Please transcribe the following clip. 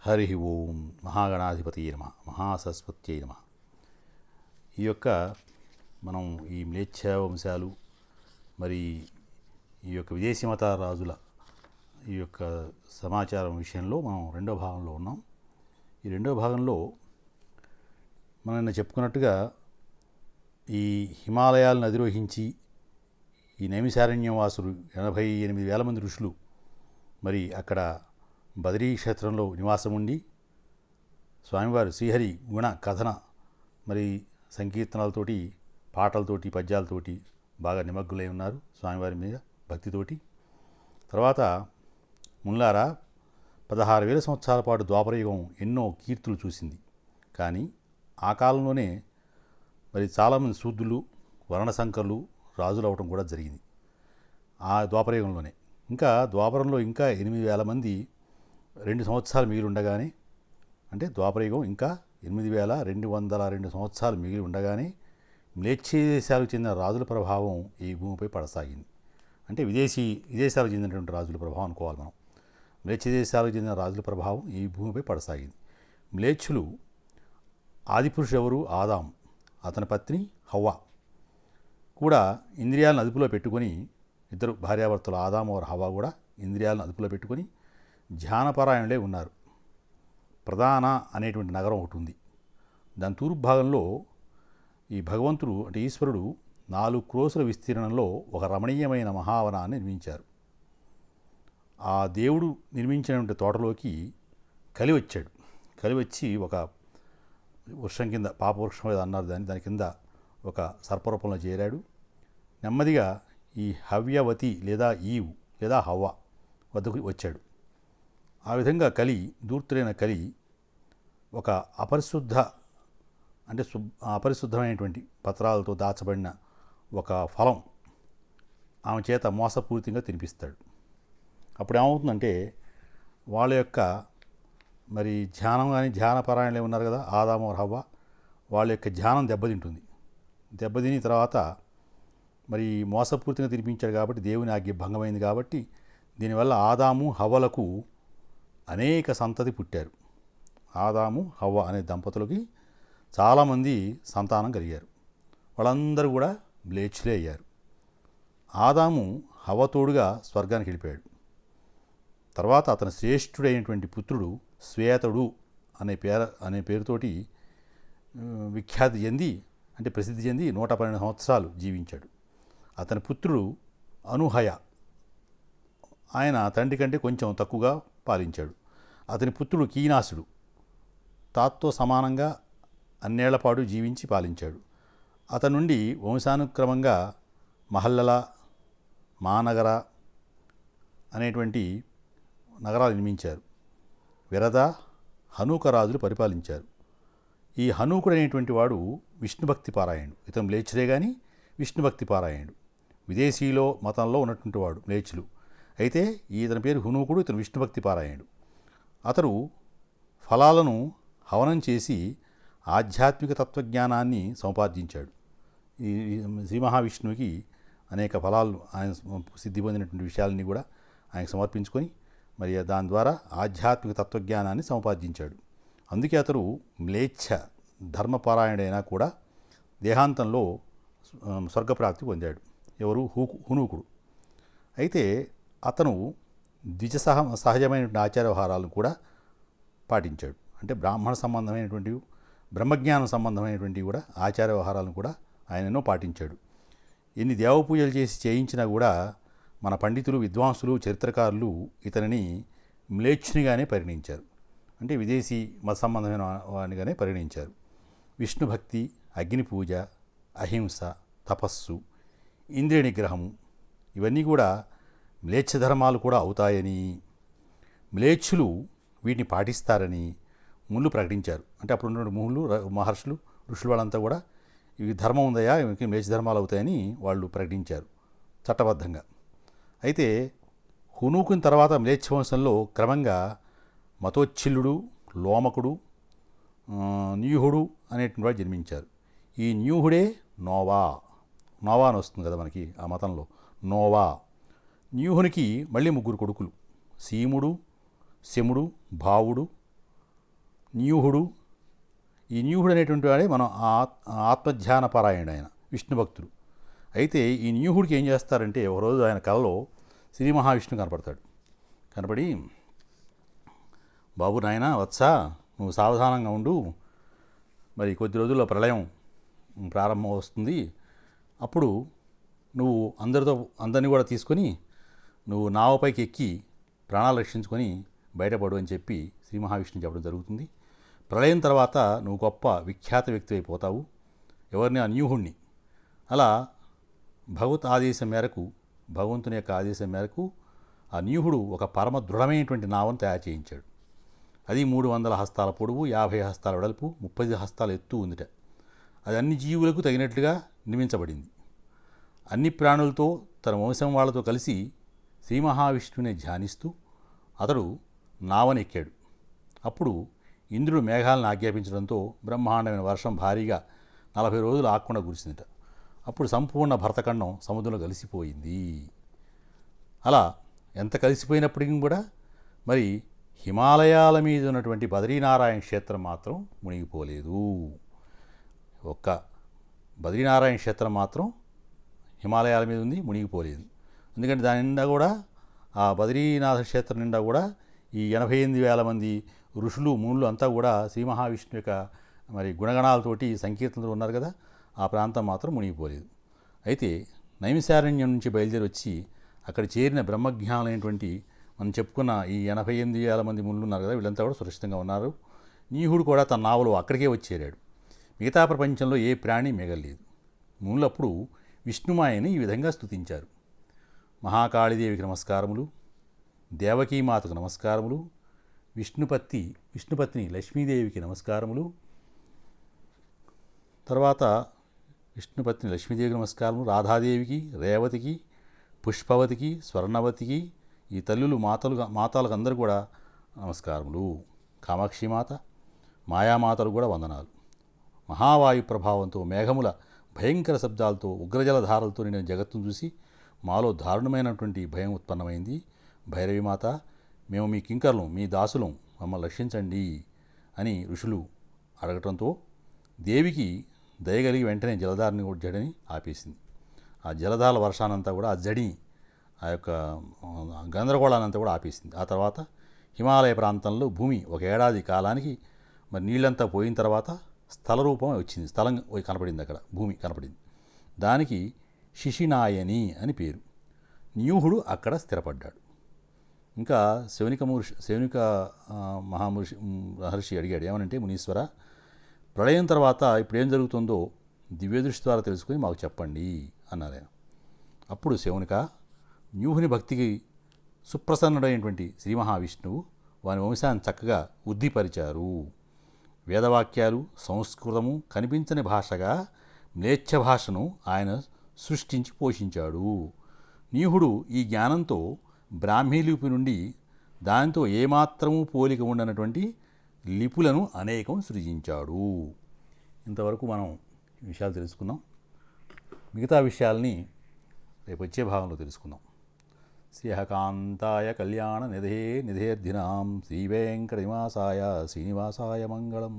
హరి ఓం మహాగణాధిపతియే నమః మహాసరస్వత్యై నమః. ఈ యొక్క మనం ఈ మ్లేచ్ఛ వంశాలు మరి ఈ యొక్క విదేశీ మత రాజుల ఈ యొక్క సమాచారం విషయంలో మనం రెండో భాగంలో ఉన్నాం. ఈ రెండో భాగంలో మనం చెప్పుకున్నట్టుగా ఈ హిమాలయాలను అధిరోహించి ఈ నైమిసారణ్యం వాసులు 88,000 మంది ఋషులు మరి అక్కడ బదరీ క్షేత్రంలో నివాసం ఉండి స్వామివారు శ్రీహరి గుణ కథన మరి సంకీర్తనలతోటి పాటలతోటి పద్యాలతోటి బాగా నిమగ్గులై ఉన్నారు స్వామివారి మీద భక్తితోటి. తర్వాత ముల్లారా 16,000 సంవత్సరాల పాటు ద్వాపరయుగం ఎన్నో కీర్తులు చూసింది. కానీ ఆ కాలంలోనే మరి చాలామంది శూద్రులు వర్ణశంకరులు రాజులు అవటం కూడా జరిగింది ఆ ద్వాపరయుగంలోనే. ఇంకా ద్వాపరంలో ఇంకా 8,000 మంది 2 సంవత్సరాలు మిగిలి ఉండగానే, అంటే ద్వాపరయుగం ఇంకా 8,202 సంవత్సరాలు మిగిలి ఉండగానే మ్లేచ్ఛ దేశాలకు చెందిన రాజుల ప్రభావం ఈ భూమిపై పడసాగింది. అంటే విదేశాలకు చెందినటువంటి రాజుల ప్రభావం అనుకోవాలి మనం. మ్లేచ్ఛ దేశాలకు చెందిన రాజుల ప్రభావం ఈ భూమిపై పడసాగింది. మ్లేచ్ఛులు ఆదిపురుషుడు ఎవరు? ఆదాం, అతని పత్ని హవ్వ కూడా ఇంద్రియాలను అదుపులో పెట్టుకొని, ఇద్దరు భార్యాభర్తలు ఆదాం और హవ్వ కూడా ఇంద్రియాలను అదుపులో పెట్టుకొని ధ్యానపరాయణులే ఉన్నారు. ప్రధాన అనేటువంటి నగరం ఒకటి ఉంది. దాని తూర్పు భాగంలో ఈ భగవంతుడు అంటే ఈశ్వరుడు 4 క్రోసుల విస్తీర్ణంలో ఒక రమణీయమైన మహావనాన్ని నిర్మించారు. ఆ దేవుడు నిర్మించినటువంటి తోటలోకి కలి వచ్చాడు. కలి వచ్చి ఒక వృక్షం కింద, పాపవృక్షం ఏదో అన్నారు దాని కింద ఒక సర్పరూపంలో చేరాడు. నెమ్మదిగా ఈ హవ్యవతి లేదా ఈవ్ లేదా హవ్వ వద్దకు వచ్చాడు. ఆ విధంగా దూర్తులైన కలి ఒక అపరిశుద్ధమైనటువంటి పత్రాలతో దాచబడిన ఒక ఫలం ఆమె చేత మోసపూరితంగా తినిపిస్తాడు. అప్పుడు ఏమవుతుందంటే వాళ్ళ యొక్క మరి ధ్యానం కానీ ధ్యానపరాయణలే ఉన్నారు కదా ఆదాము హవ్వ, వాళ్ళ యొక్క ధ్యానం దెబ్బతింటుంది. దెబ్బతిని తర్వాత మరి మోసపూరితంగా తినిపించాడు కాబట్టి దేవుని ఆజ్ఞ భంగమైంది కాబట్టి దీనివల్ల ఆదాము హవ్వలకు అనేక సంతతి పుట్టారు. ఆదాము హవ్వ అనే దంపతులకి చాలామంది సంతానం కలిగారు. వాళ్ళందరూ కూడా మ్లేచ్ఛులే అయ్యారు. ఆదాము హవ్వతోడుగా స్వర్గానికి వెళ్ళిపోయాడు. తర్వాత అతని శ్రేష్ఠుడైనటువంటి పుత్రుడు శ్వేతుడు అనే పేరుతోటి విఖ్యాతి చెంది, అంటే ప్రసిద్ధి చెంది 112 సంవత్సరాలు జీవించాడు. అతని పుత్రుడు అనుహయ, ఆయన తండ్రి కంటే కొంచెం తక్కువగా పాలించాడు. అతని పుత్రుడు కీనాసుడు తాత్తో సమానంగా అన్నేళ్లపాటు జీవించి పాలించాడు. అతని నుండి వంశానుక్రమంగా మహల్లల, మానగర అనేటువంటి నగరాలు నిర్మించారు. విరద, హనూక రాజులు పరిపాలించారు. ఈ హనూకుడు అనేటువంటి వాడు విష్ణుభక్తి పారాయణుడు. ఇతను మ్లేచ్ఛుడే కానీ విష్ణుభక్తి పారాయణుడు. విదేశీలో మతంలో ఉన్నటువంటి వాడు మ్లేచ్ఛులు. అయితే ఇతని పేరు హునూకుడు, ఇతను విష్ణుభక్తి పారాయణుడు. అతడు ఫలాలను హవనం చేసి ఆధ్యాత్మిక తత్వజ్ఞానాన్ని సముపార్జించాడు. ఈ శ్రీ మహావిష్ణువుకి అనేక ఫలాలు ఆయన సిద్ధి పొందినటువంటి విషయాలని కూడా ఆయనకు సమర్పించుకొని మరి దాని ద్వారా ఆధ్యాత్మిక తత్వజ్ఞానాన్ని సముపార్జించాడు. అందుకే అతడు మ్లేచ్ఛ ధర్మపారాయణుడైనా కూడా దేహాంతంలో స్వర్గప్రాప్తి పొందాడు. ఎవరు? హునూకుడు. అయితే అతను సహజమైనటువంటి ఆచార వ్యవహారాలను కూడా పాటించాడు. అంటే బ్రాహ్మణ సంబంధమైనటువంటివి, బ్రహ్మజ్ఞానం సంబంధమైనటువంటివి కూడా ఆచార వ్యవహారాలను కూడా ఆయన ఎన్నో పాటించాడు. ఎన్ని దేవపూజలు చేయించినా కూడా మన పండితులు, విద్వాంసులు, చరిత్రకారులు ఇతనిని మ్లేచ్ఛునిగానే పరిగణించారు. అంటే విదేశీ మత సంబంధమైన వాడిగానే పరిగణించారు. విష్ణుభక్తి, అగ్ని పూజ, అహింస, తపస్సు, ఇంద్రియ నిగ్రహము ఇవన్నీ కూడా మ్లేచ్ఛ ధర్మాలు కూడా అవుతాయని, మ్లేచ్ఛులు వీటిని పాటిస్తారని ముళ్ళు ప్రకటించారు. అంటే అప్పుడు ఉన్నటువంటి ముళ్ళు, మహర్షులు, ఋషులు వాళ్ళంతా కూడా ఇవి ధర్మం ఉందయా, ఇవి మ్లేచ్ఛ ధర్మాలు అవుతాయని వాళ్ళు ప్రకటించారు చట్టబద్ధంగా. అయితే హునూకుని తర్వాత మ్లేచ్ఛ వంశంలో క్రమంగా మతోచ్ఛిల్లుడు, లోమకుడు, న్యూహుడు అనేటువంటి వాడు జన్మించారు. ఈ న్యూహుడే నోవా అని వస్తుంది కదా మనకి ఆ మతంలో, నోవా. న్యూహునికి మళ్ళీ 3 కొడుకులు, సీముడు, శముడు, భావుడు, న్యూహుడు. ఈ న్యూహుడు అనేటువంటి వాడే మనం ఆత్మధ్యాన పారాయణుడు ఆయన, విష్ణు భక్తుడు. అయితే ఈ న్యూహుడికి ఏం చేస్తారంటే, ఒకరోజు ఆయన కలలో శ్రీ మహావిష్ణువు కనపడతాడు. కనపడి, బాబు నాయన వత్స, నువ్వు సావధానంగా ఉండు, మరి కొద్ది రోజుల్లో ప్రళయం ప్రారంభం వస్తుంది, అప్పుడు నువ్వు అందరినీ కూడా తీసుకొని నువ్వు నావపైకి ఎక్కి ప్రాణాలు రక్షించుకొని బయటపడు అని చెప్పి శ్రీ మహావిష్ణువు చెప్పడం జరుగుతుంది. ప్రళయం తర్వాత నువ్వు గొప్ప విఖ్యాత వ్యక్తి అయిపోతావు. ఎవరిని? ఆ న్యూహుణ్ణి. అలా భగవంతుని యొక్క ఆదేశం మేరకు ఆ న్యూహుడు ఒక పరమ దృఢమైనటువంటి నావను తయారు చేయించాడు. అది 300 హస్తాల పొడవు, 50 హస్తాల వెడల్పు, 30 హస్తాల ఎత్తు ఉందిట. అది అన్ని జీవులకు తగినట్లుగా నిర్మించబడింది. అన్ని ప్రాణులతో, తన వంశం వాళ్ళతో కలిసి శ్రీ మహావిష్ణువుని ధ్యానిస్తూ అతడు నావనెక్కాడు. అప్పుడు ఇంద్రుడు మేఘాలను ఆజ్ఞాపించడంతో బ్రహ్మాండమైన వర్షం భారీగా 40 రోజులు ఆగకుండా కురిసిందట. అప్పుడు సంపూర్ణ భరతఖండం సముద్రంలో కలిసిపోయింది. అలా ఎంత కలిసిపోయినప్పటికీ కూడా మరి హిమాలయాల మీద ఉన్నటువంటి బద్రీనారాయణ క్షేత్రం మాత్రం మునిగిపోలేదు. ఒక్క బద్రీనారాయణ క్షేత్రం మాత్రం హిమాలయాల మీద ఉంది, మునిగిపోలేదు. ఎందుకంటే దాని నిండా కూడా, ఆ బద్రీనాథ క్షేత్రం నిండా కూడా ఈ 88,000 మంది ఋషులు, మునులు అంతా కూడా శ్రీ మహావిష్ణు యొక్క మరి గుణగణాలతోటి సంకీర్తనలు ఉన్నారు కదా, ఆ ప్రాంతం మాత్రం మునిగిపోలేదు. అయితే నైమిశారణ్యం నుంచి బయలుదేరి వచ్చి అక్కడ చేరిన బ్రహ్మజ్ఞానులైనటువంటి మనం చెప్పుకున్న ఈ 88,000 మంది మునులు ఉన్నారు కదా, వీళ్ళంతా కూడా సురక్షితంగా ఉన్నారు. న్యూహుడు కూడా తన నావలో అక్కడికే వచ్చి చేరాడు. మిగతా ప్రపంచంలో ఏ ప్రాణి మిగలలేదు. మునులప్పుడు విష్ణుమాయని ఈ విధంగా స్తుతించారు: మహాకాళీదేవికి నమస్కారములు, దేవకీమాతకు నమస్కారములు, విష్ణుపత్ని లక్ష్మీదేవికి నమస్కారములు, తర్వాత విష్ణుపత్ని లక్ష్మీదేవికి నమస్కారములు, రాధాదేవికి, రేవతికి, పుష్పవతికి, స్వర్ణవతికి, ఈ తల్లులు మాతలకు అందరూ కూడా నమస్కారములు. కామాక్షిమాత, మాయామాతలు కూడా వందనాలు. మహావాయు ప్రభావంతో, మేఘముల భయంకర శబ్దాలతో, ఉగ్రజలధారలతో నేను జగత్తును చూసి మాలో దారుణమైనటువంటి భయం ఉత్పన్నమైంది. భైరవిమాత, మేము మీ కింకర్లం, మీ దాసులం, మమ్మల్ని రక్షించండి అని ఋషులు అడగటంతో దేవికి దయగలిగి వెంటనే జడని ఆపేసింది. ఆ జలధార వర్షానంతా కూడా, ఆ జడిని, ఆ యొక్క గందరగోళానంతా కూడా ఆపేసింది. ఆ తర్వాత హిమాలయ ప్రాంతంలో భూమి 1 ఏడాది కాలానికి మరి నీళ్ళంతా పోయిన తర్వాత స్థల రూపం వచ్చింది. స్థలం కనపడింది, అక్కడ భూమి కనపడింది. దానికి శిశినాయని అని పేరు. న్యూహుడు అక్కడ స్థిరపడ్డాడు. ఇంకా శౌనిక మహర్షి అడిగాడు, ఏమనంటే, మునీశ్వర, ప్రళయం తర్వాత ఇప్పుడు ఏం జరుగుతుందో దివ్యదృష్టి ద్వారా తెలుసుకొని మాకు చెప్పండి అన్నారు ఆయన. అప్పుడు శౌనిక, న్యూహుని భక్తికి సుప్రసన్నుడైనటువంటి శ్రీ మహావిష్ణువు వాని వంశాన్ని చక్కగా ఉద్ధిపరిచారు. వేదవాక్యాలు, సంస్కృతము కనిపించని భాషగా మ్లేచ్ఛ భాషను ఆయన సృష్టించి పోషించాడు. న్యూహుడు ఈ జ్ఞానంతో బ్రాహ్మీ లిపి నుండి దానితో ఏమాత్రమూ పోలిక ఉండనటువంటి లిపులను అనేకం సృజించాడు. ఇంతవరకు మనం ఈ విషయాలు తెలుసుకున్నాం. మిగతా విషయాల్ని రేపు వచ్చే భాగంలో తెలుసుకుందాం. శ్రీకాంతాయ కళ్యాణ నిధేర్ధినాం శ్రీవేంకటనివాసాయ శ్రీనివాసాయ మంగళం.